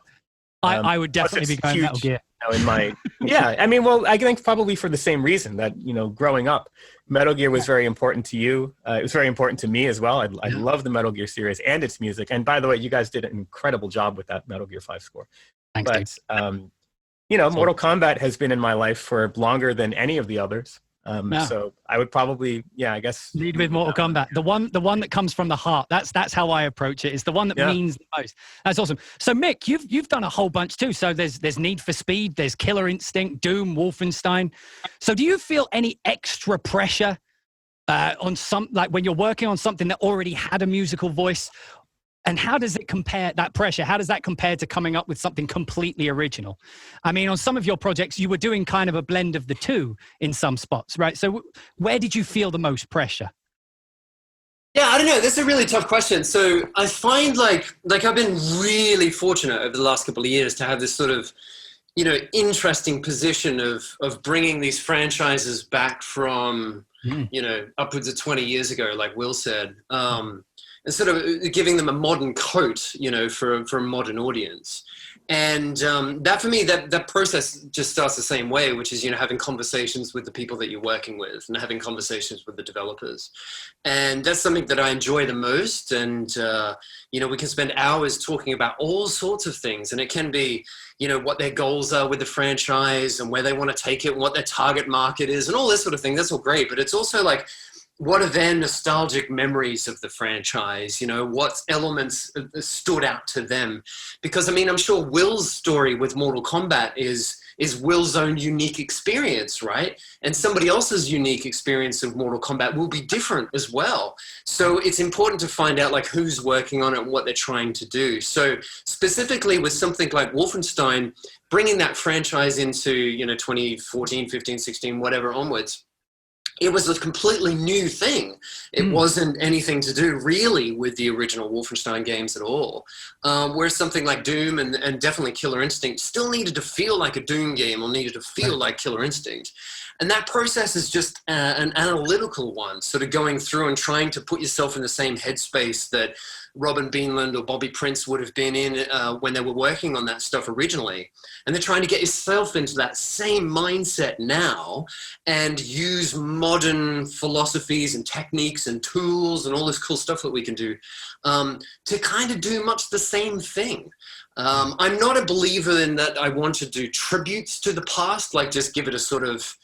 I would definitely be going Metal Gear. In my, yeah, I mean, well, I think probably for the same reason that, growing up, Metal Gear was very important to you. It was very important to me as well. I love the Metal Gear series and its music. And by the way, you guys did an incredible job with that Metal Gear 5 score. Thanks, but, Mortal Kombat has been in my life for longer than any of the others. So I would probably, I guess, lead with Mortal Kombat. The one that comes from the heart. That's how I approach it. It's the one that means the most. That's awesome. So Mick, you've done a whole bunch too. So there's Need for Speed, there's Killer Instinct, Doom, Wolfenstein. So do you feel any extra pressure on when you're working on something that already had a musical voice? And how does it compare, that pressure, how does that compare to coming up with something completely original? I mean, on some of your projects, you were doing kind of a blend of the two in some spots, right? So where did you feel the most pressure? Yeah, I don't know. That's a really tough question. So I find like I've been really fortunate over the last couple of years to have this sort of, interesting position of bringing these franchises back from, upwards of 20 years ago, like Will said. And sort of giving them a modern coat, for a modern audience. And that for me, that process just starts the same way, which is, having conversations with the people that you're working with and having conversations with the developers. And that's something that I enjoy the most. And, we can spend hours talking about all sorts of things. And it can be, what their goals are with the franchise and where they want to take it and what their target market is and all this sort of thing. That's all great. But it's also like, what are their nostalgic memories of the franchise? What elements stood out to them? Because, I mean, I'm sure Will's story with Mortal Kombat is Will's own unique experience, right? And somebody else's unique experience of Mortal Kombat will be different as well. So it's important to find out, like, who's working on it and what they're trying to do. So specifically with something like Wolfenstein, bringing that franchise into, 2014, 15, 16, whatever onwards, it was a completely new thing. It wasn't anything to do really with the original Wolfenstein games at all. Whereas something like Doom and definitely Killer Instinct still needed to feel like a Doom game or needed to feel like Killer Instinct. And that process is just an analytical one, sort of going through and trying to put yourself in the same headspace that Robin Beanland or Bobby Prince would have been in when they were working on that stuff originally. And they're trying to get yourself into that same mindset now and use modern philosophies and techniques and tools and all this cool stuff that we can do to kind of do much the same thing. I'm not a believer in that I want to do tributes to the past, like just give it a sort of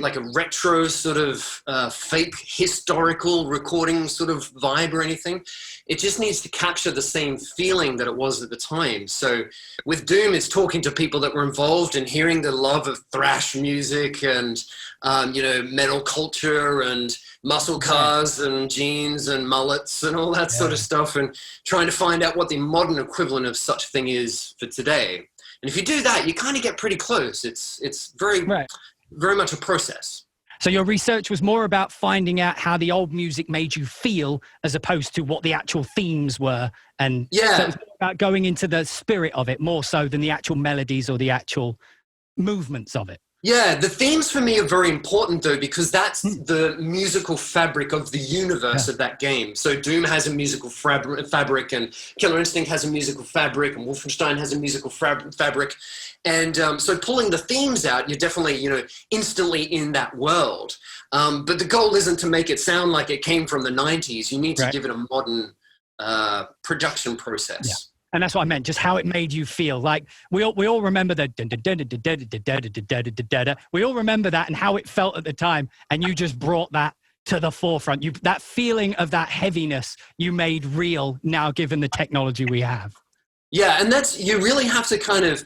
like a retro sort of fake historical recording sort of vibe or anything. It just needs to capture the same feeling that it was at the time. So with Doom, it's talking to people that were involved and hearing the love of thrash music and, metal culture and muscle cars and jeans and mullets and all that sort of stuff, and trying to find out what the modern equivalent of such thing is for today. And if you do that, you kind of get pretty close. It's very much a process. So your research was more about finding out how the old music made you feel as opposed to what the actual themes were. And so it was about going into the spirit of it more so than the actual melodies or the actual movements of it. Yeah, the themes for me are very important though, because that's the musical fabric of the universe of that game. So Doom has a musical fabric and Killer Instinct has a musical fabric and Wolfenstein has a musical fabric. And so pulling the themes out, you're definitely, instantly in that world. But the goal isn't to make it sound like it came from the 90s. You need to give it a modern production process. Yeah. And that's what I meant, just how it made you feel. Like we all remember the we all remember that and how it felt at the time. And you just brought that to the forefront. That feeling of that heaviness you made real now, given the technology we have. Yeah, and you really have to kind of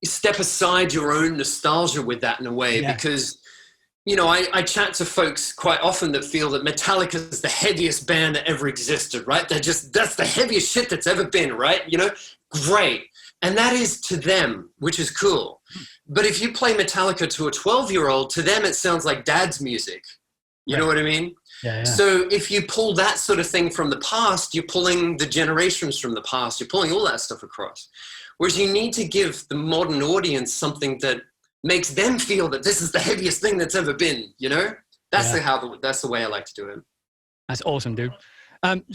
step aside your own nostalgia with that in a way, because I chat to folks quite often that feel that Metallica is the heaviest band that ever existed, right? That's the heaviest shit that's ever been, right? Great. And that is to them, which is cool. But if you play Metallica to a 12-year-old, to them it sounds like dad's music. You know what I mean? Yeah. So if you pull that sort of thing from the past, you're pulling the generations from the past, you're pulling all that stuff across. Whereas you need to give the modern audience something that makes them feel that this is the heaviest thing that's ever been, That's the way I like to do it. That's awesome, dude.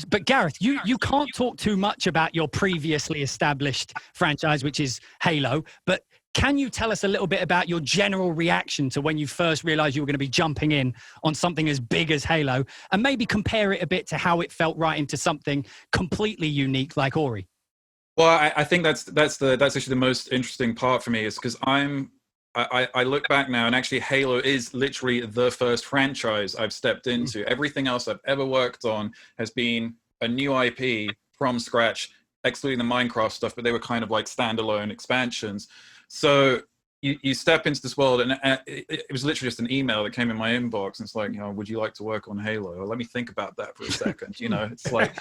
But Gareth, you can't talk too much about your previously established franchise, which is Halo, but can you tell us a little bit about your general reaction to when you first realized you were going to be jumping in on something as big as Halo, and maybe compare it a bit to how it felt right into something completely unique like Ori? Well, I think that's actually the most interesting part for me, is because I look back now, and actually Halo is literally the first franchise I've stepped into. Everything else I've ever worked on has been a new IP from scratch, excluding the Minecraft stuff, but they were kind of like standalone expansions. So you step into this world, and it was literally just an email that came in my inbox, and it's like, would you like to work on Halo? Well, let me think about that for a second. It's like,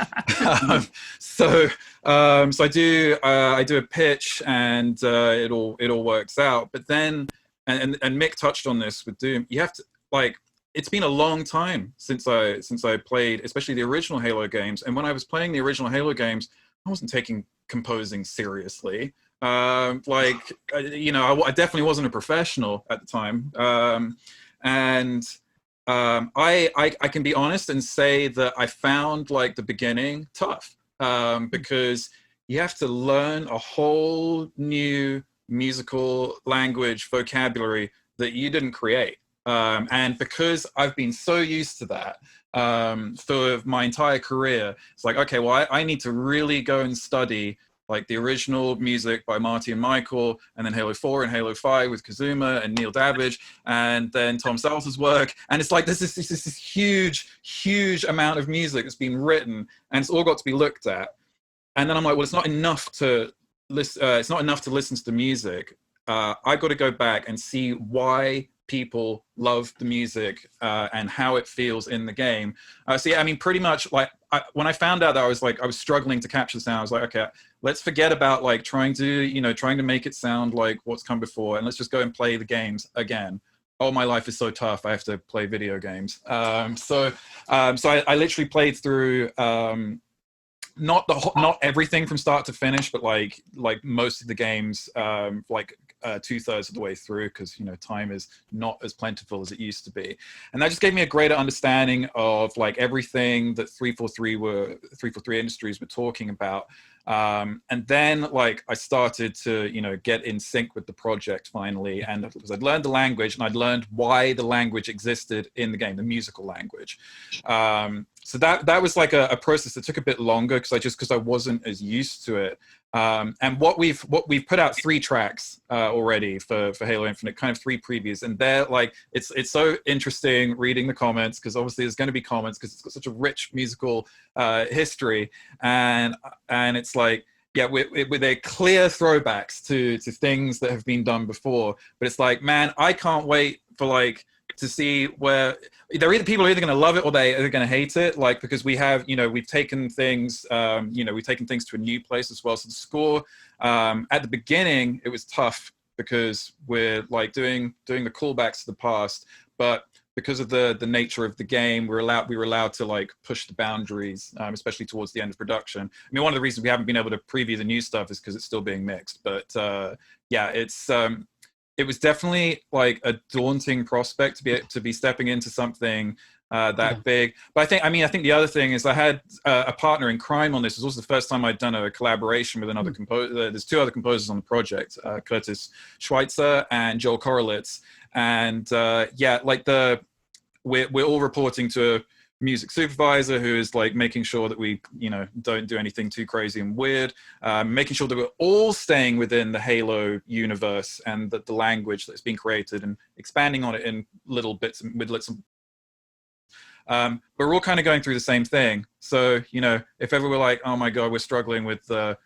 so I do a pitch, and it all works out. But then, and Mick touched on this with Doom. You have to, like, it's been a long time since I played, especially the original Halo games. And when I was playing the original Halo games, I wasn't taking composing seriously. I definitely wasn't a professional at the time. I can be honest and say that I found like the beginning tough, because you have to learn a whole new musical language vocabulary that you didn't create. And because I've been so used to that for my entire career, it's like, okay, well, I need to really go and study like the original music by Marty and Michael, and then Halo 4 and Halo 5 with Kazuma and Neil Davidge, and then Tom Seltzer's work. And it's like this huge amount of music that's been written, and it's all got to be looked at. And then I'm like, well, it's not enough to listen. It's not enough to listen to the music. I've got to go back and see why people love the music and how it feels in the game. So yeah, I mean, pretty much like when I found out that I was struggling to capture the sound, I was like, okay, let's forget about like trying to make it sound like what's come before, and let's just go and play the games again. Oh, my life is so tough. I have to play video games. So I literally played through not everything from start to finish, but like most of the games, like 2/3 of the way through, because time is not as plentiful as it used to be, and that just gave me a greater understanding of like everything that 343 Industries were talking about. And then like I started to get in sync with the project finally, and because I'd learned the language, and I'd learned why the language existed in the game, the musical language. So that was like a process that took a bit longer because I wasn't as used to it. And what we've put out 3 tracks already for Halo Infinite, kind of 3 previews, and they're like it's so interesting reading the comments, because obviously there's going to be comments because it's got such a rich musical history, and it's like, yeah, with their clear throwbacks to things that have been done before. But it's like, man, I can't wait for like to see where people are either going to love it or they're going to hate it, like, because we have we've taken things to a new place as well. So the score at the beginning, it was tough because we're like doing the callbacks to the past, but because of the nature of the game, we were allowed to like push the boundaries, especially towards the end of production. I mean, one of the reasons we haven't been able to preview the new stuff is because it's still being mixed. But yeah, it was definitely like a daunting prospect to be stepping into something that big. But I think the other thing is I had a partner in crime on this. It was also the first time I'd done a collaboration with another composer. There's 2 other composers on the project, Curtis Schweitzer and Joel Korolitz. And yeah, like we're all reporting to a music supervisor who is like making sure that we don't do anything too crazy and weird, making sure that we're all staying within the Halo universe and that the language that's been created, and expanding on it in little bits with but we're all kind of going through the same thing. So if ever we're like, oh my god, we're struggling with a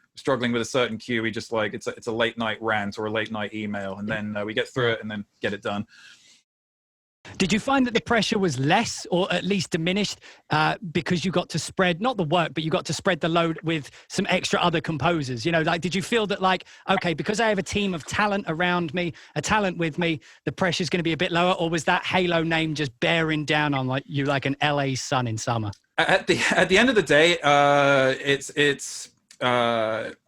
certain cue, we just like it's a late night rant or a late night email, and then we get through it and then get it done. Did you find that the pressure was less, or at least diminished, because you got to spread, not the work, but you got to spread the load with some extra other composers? Like, did you feel that like, okay, because I have a team of talent around me, a talent with me, the pressure's going to be a bit lower? Or was that Halo name just bearing down on like you like an LA sun in summer? At the end of the day, I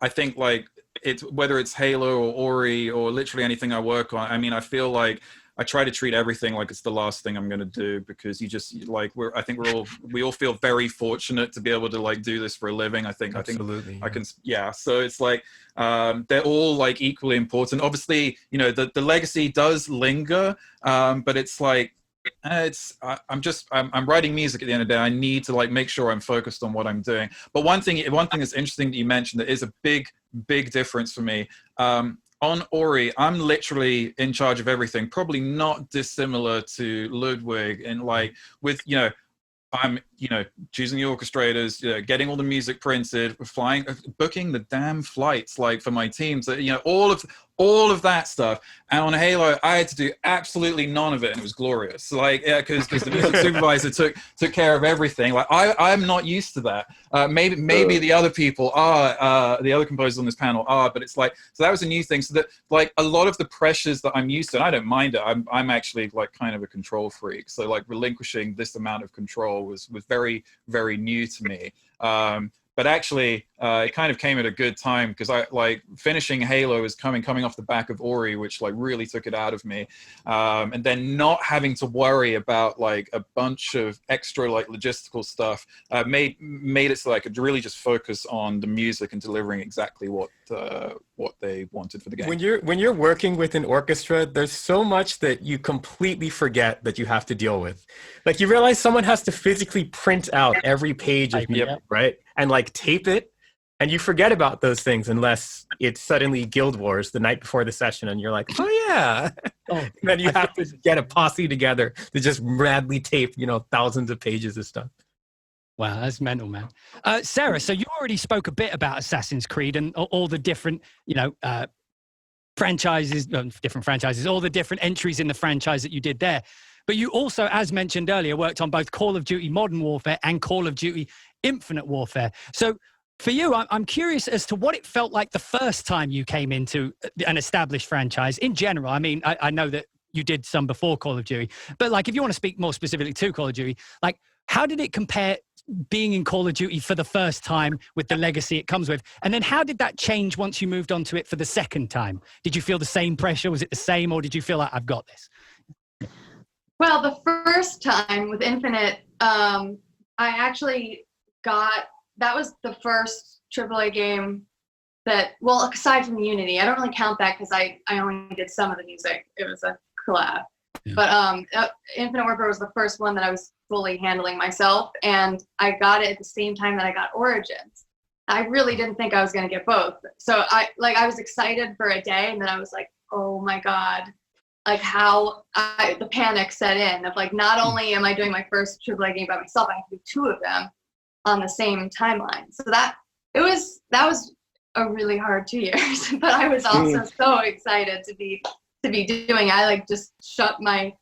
think like it's whether it's Halo or Ori or literally anything I work on. I mean, I feel like I try to treat everything like it's the last thing I'm going to do, because you just like, I think we all feel very fortunate to be able to like do this for a living. Absolutely. I can, yeah. So it's like, they're all like equally important. Obviously, you know, the legacy does linger, but it's like, I'm writing music at the end of the day. I need to like make sure I'm focused on what I'm doing. But one thing that's interesting that you mentioned that is a big difference for me. On Ori, I'm literally in charge of everything, probably not dissimilar to Ludwig, and like with, you know, I'm, you know, choosing the orchestrators, you know, getting all the music printed, flying, booking the damn flights, like for my teams, you know, all of that stuff. And on Halo, I had to do absolutely none of it, and it was glorious. Like, yeah, because the music supervisor took care of everything. Like, I'm not used to that. Maybe the other people are, the other composers on this panel are, but it's like, so that was a new thing. So that like a lot of the pressures that I'm used to, and I don't mind it. I'm actually like kind of a control freak. So like relinquishing this amount of control was very, very new to me. But actually, it kind of came at a good time, because I like finishing Halo is coming off the back of Ori, which like really took it out of me. And then not having to worry about like a bunch of extra like logistical stuff made it so I could really just focus on the music and delivering exactly what they wanted for the game. When you're working with an orchestra, there's so much that you completely forget that you have to deal with. Like, you realize someone has to physically print out every page of music, right? And like tape it, and you forget about those things unless it's suddenly Guild Wars the night before the session, and you're like, oh yeah. And then you have to get a posse together to just madly tape, you know, thousands of pages of stuff. Wow, that's mental, man. Sarah, so you already spoke a bit about Assassin's Creed and all the different, you know, franchises, all the different entries in the franchise that you did there. But you also, as mentioned earlier, worked on both Call of Duty Modern Warfare and Call of Duty Infinite Warfare. So for you, I'm curious as to what it felt like the first time you came into an established franchise in general. I mean, I know that you did some before Call of Duty, but like, if you want to speak more specifically to Call of Duty, like, how did it compare being in Call of Duty for the first time with the legacy it comes with? And then how did that change once you moved on to it for the second time? Did you feel the same pressure? Was it the same, or did you feel like, I've got this? Well, the first time with Infinite, I actually that was the first AAA game that, well, aside from Unity, I don't really count that because I only did some of the music. It was a collab. Yeah. But Infinite Warfare was the first one that I was fully handling myself, and I got it at the same time that I got Origins. I really didn't think I was going to get both. So I was excited for a day, and then I was like, oh my God, like the panic set in of like, not only am I doing my first AAA game by myself, I have to do two of them on the same timeline. So that was a really hard 2 years, but I was also so excited to be doing. I like just shut my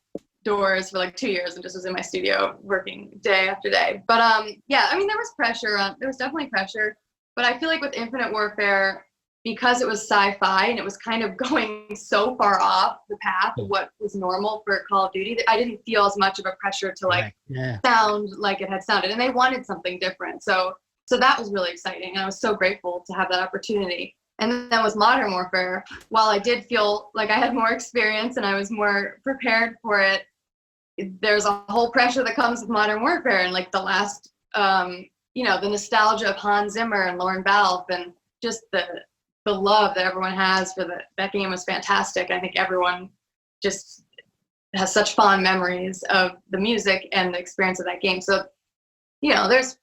doors for like 2 years and just was in my studio working day after day. But yeah, I mean, there was definitely pressure, but I feel like with Infinite Warfare, because it was sci-fi and it was kind of going so far off the path of what was normal for Call of Duty, that I didn't feel as much of a pressure to like sound like it had sounded, and they wanted something different. So that was really exciting, and I was so grateful to have that opportunity. And then with Modern Warfare, while I did feel like I had more experience and I was more prepared for it, there's a whole pressure that comes with Modern Warfare, and like the last, the nostalgia of Hans Zimmer and Lauren Balfe, and just the love that everyone has for that game was fantastic. I think everyone just has such fond memories of the music and the experience of that game. So, there's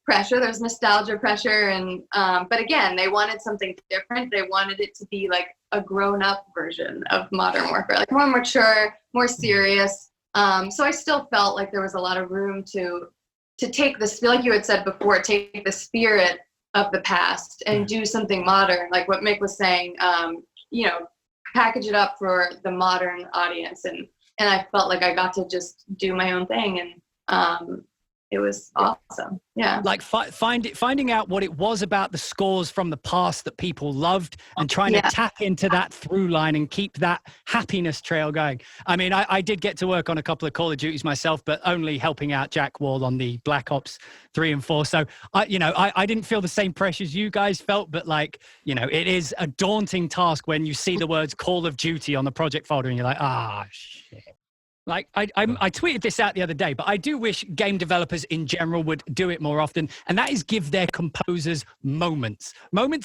pressure, there's nostalgia pressure, and but again, they wanted something different. They wanted it to be like a grown-up version of Modern Warfare, like more mature, more serious. So I still felt like there was a lot of room to take this, like you had said before, take the spirit of the past and do something modern, like what Mick was saying, package it up for the modern audience. And I felt like I got to just do my own thing. And it was awesome. Yeah. Like finding out what it was about the scores from the past that people loved and trying to tap into that through line and keep that happiness trail going. I mean, I did get to work on a couple of Call of Duties myself, but only helping out Jack Wall on the Black Ops 3 and 4. So I didn't feel the same pressures you guys felt, but like, it is a daunting task when you see the words Call of Duty on the project folder and you're like, shit. Like I tweeted this out the other day, but I do wish game developers in general would do it more often, and that is give their composers moments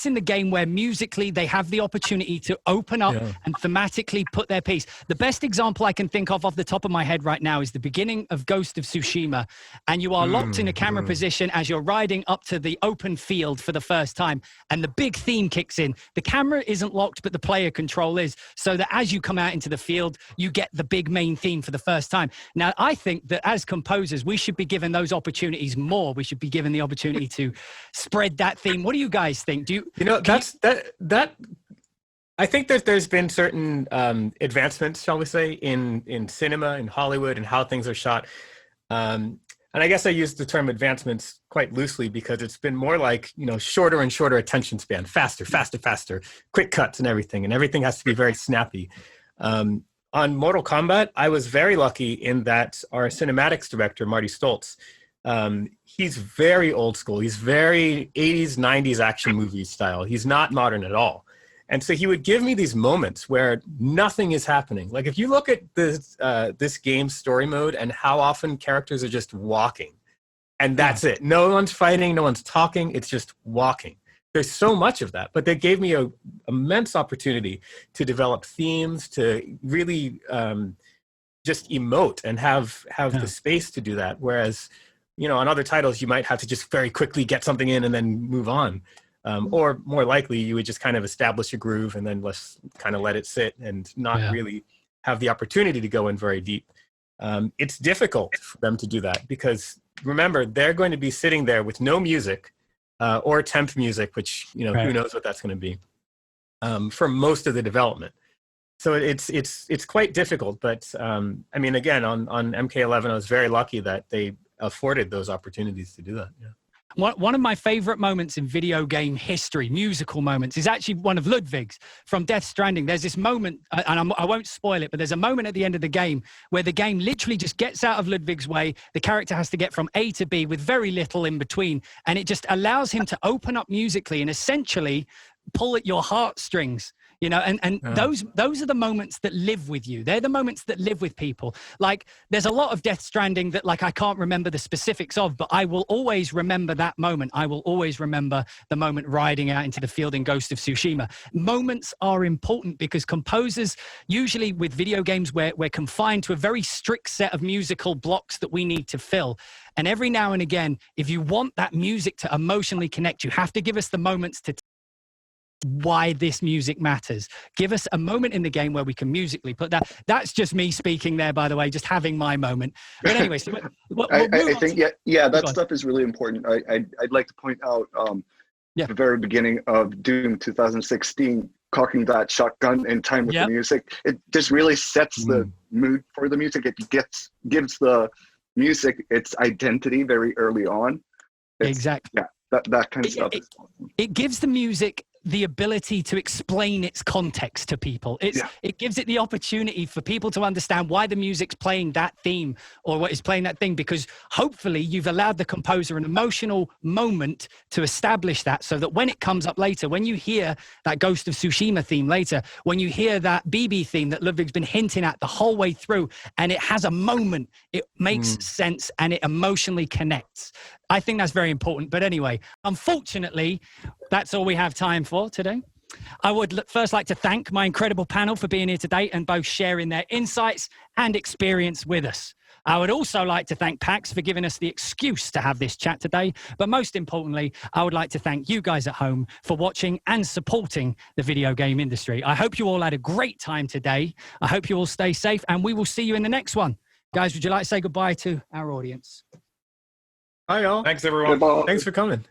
in the game where musically they have the opportunity to open up and thematically put their piece. The best example I can think of off the top of my head right now is the beginning of Ghost of Tsushima, and you are locked in a camera position as you're riding up to the open field for the first time, and the big theme kicks in. The camera isn't locked, but the player control is, so that as you come out into the field, you get the big main theme for the first time. Now, I think that as composers, we should be given those opportunities more. We should be given the opportunity to spread that theme. What do you guys think? I think that there's been certain advancements, shall we say, in cinema, in Hollywood, and how things are shot. And I guess I use the term advancements quite loosely because it's been more like, shorter and shorter attention span, faster, quick cuts and everything has to be very snappy. On Mortal Kombat, I was very lucky in that our cinematics director, Marty Stoltz, he's very old school. He's very 80s, 90s action movie style. He's not modern at all. And so he would give me these moments where nothing is happening. Like if you look at this game's story mode and how often characters are just walking, and that's it. No one's fighting, no one's talking, it's just walking. There's so much of that, but they gave me an immense opportunity to develop themes, to really just emote and have the space to do that. Whereas, on other titles, you might have to just very quickly get something in and then move on. Or more likely, you would just kind of establish a groove and then let it sit and not really have the opportunity to go in very deep. It's difficult for them to do that because, remember, they're going to be sitting there with no music, or temp music, which who knows what that's going to be, for most of the development. So it's quite difficult. But I mean, again, on MK11, I was very lucky that they afforded those opportunities to do that. Yeah. One of my favorite moments in video game history, musical moments, is actually one of Ludvig's from Death Stranding. There's this moment, and I won't spoil it, but there's a moment at the end of the game where the game literally just gets out of Ludvig's way. The character has to get from A to B with very little in between, and it just allows him to open up musically and essentially pull at your heartstrings. Those are the moments that live with you. They're the moments that live with people. Like, there's a lot of Death Stranding that, like, I can't remember the specifics of, but I will always remember that moment. I will always remember the moment riding out into the field in Ghost of Tsushima. Moments are important because composers, usually with video games, we're confined to a very strict set of musical blocks that we need to fill. And every now and again, if you want that music to emotionally connect, you have to give us the moments to why this music matters. Give us a moment in the game where we can musically put that. That's just me speaking there, by the way, just having my moment. But anyway, so I think that stuff is really important. I'd like to point out the very beginning of Doom 2016, cocking that shotgun in time with the music. It just really sets the mood for the music. It gives the music its identity very early on. Exactly. Yeah, that kind of stuff. It gives the music the ability to explain its context to people. It gives it the opportunity for people to understand why the music's playing that theme or what is playing that thing, because hopefully you've allowed the composer an emotional moment to establish that, so that when it comes up later, when you hear that Ghost of Tsushima theme later, when you hear that BB theme that Ludvig's been hinting at the whole way through, and it has a moment, it makes sense and it emotionally connects. I think that's very important. But anyway, unfortunately, that's all we have time for today. I would first like to thank my incredible panel for being here today and both sharing their insights and experience with us. I would also like to thank PAX for giving us the excuse to have this chat today. But most importantly, I would like to thank you guys at home for watching and supporting the video game industry. I hope you all had a great time today. I hope you all stay safe, and we will see you in the next one. Guys, would you like to say goodbye to our audience? Hi, y'all. Thanks, everyone. Goodbye. Thanks for coming.